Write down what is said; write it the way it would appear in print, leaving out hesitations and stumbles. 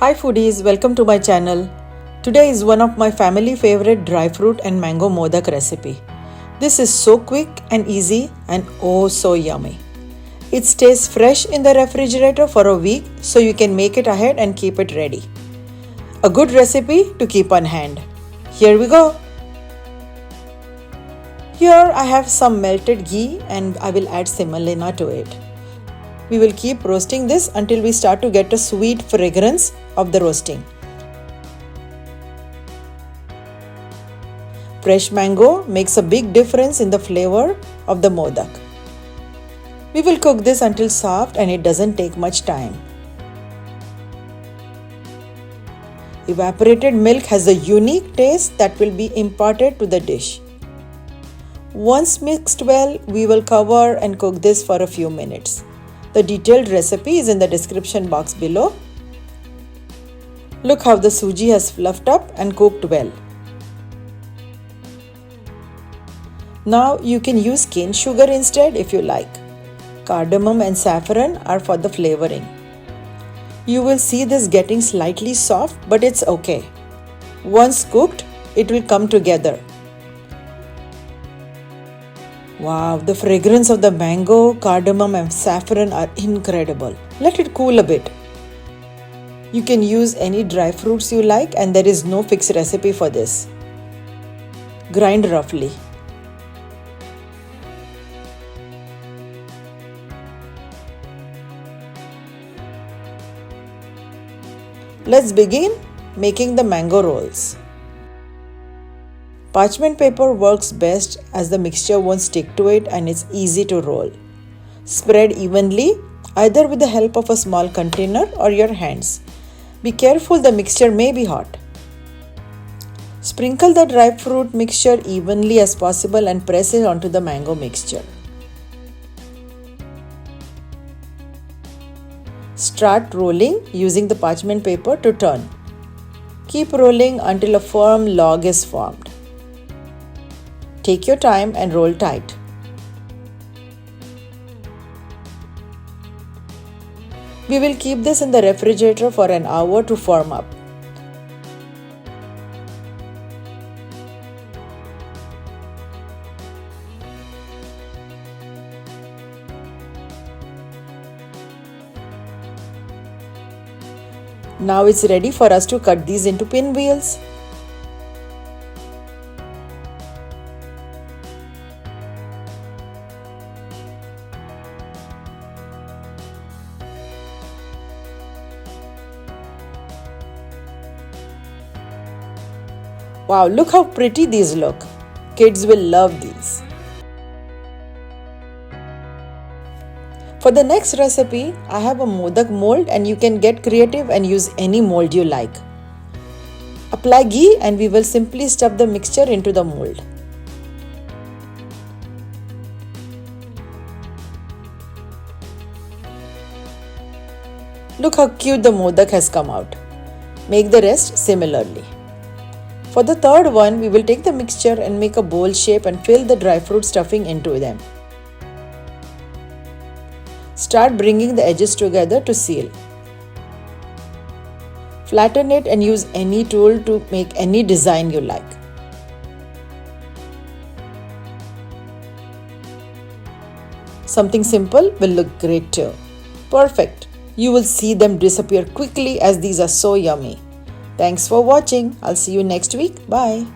Hi foodies, welcome to my channel. Today is one of my family favorite dry fruit and mango modak recipe. This is so quick and easy and oh so yummy. It stays fresh in the refrigerator for a week so you can make it ahead and keep it ready. A good recipe to keep on hand. Here we go. Here I have some melted ghee and I will add semolina to it. We will keep roasting this until we start to get a sweet fragrance of the roasting. Fresh mango makes a big difference in the flavor of the modak. We will cook this until soft and it doesn't take much time. Evaporated milk has a unique taste that will be imparted to the dish. Once mixed well, we will cover and cook this for a few minutes. The detailed recipe is in the description box below. Look how the sooji has fluffed up and cooked well. Now you can use cane sugar instead if you like. Cardamom and saffron are for the flavoring. You will see this getting slightly soft, but it's okay. Once cooked, it will come together. Wow, the fragrance of the mango, cardamom and saffron are incredible. Let it cool a bit. You can use any dry fruits you like and there is no fixed recipe for this. Grind roughly. Let's begin making the mango rolls. Parchment paper works best as the mixture won't stick to it and it's easy to roll. Spread evenly either with the help of a small container or your hands. Be careful, the mixture may be hot. Sprinkle the dry fruit mixture evenly as possible and press it onto the mango mixture. Start rolling using the parchment paper to turn. Keep rolling until a firm log is formed. Take your time and roll tight. We will keep this in the refrigerator for an hour to firm up. Now it's ready for us to cut these into pinwheels. Wow, look how pretty these look. Kids will love these. For the next recipe, I have a modak mold and you can get creative and use any mold you like. Apply ghee and we will simply stuff the mixture into the mold. Look how cute the modak has come out. Make the rest similarly. For the third one, we will take the mixture and make a bowl shape and fill the dry fruit stuffing into them. Start bringing the edges together to seal. Flatten it and use any tool to make any design you like. Something simple will look great too. Perfect! You will see them disappear quickly as these are so yummy. Thanks for watching. I'll see you next week. Bye.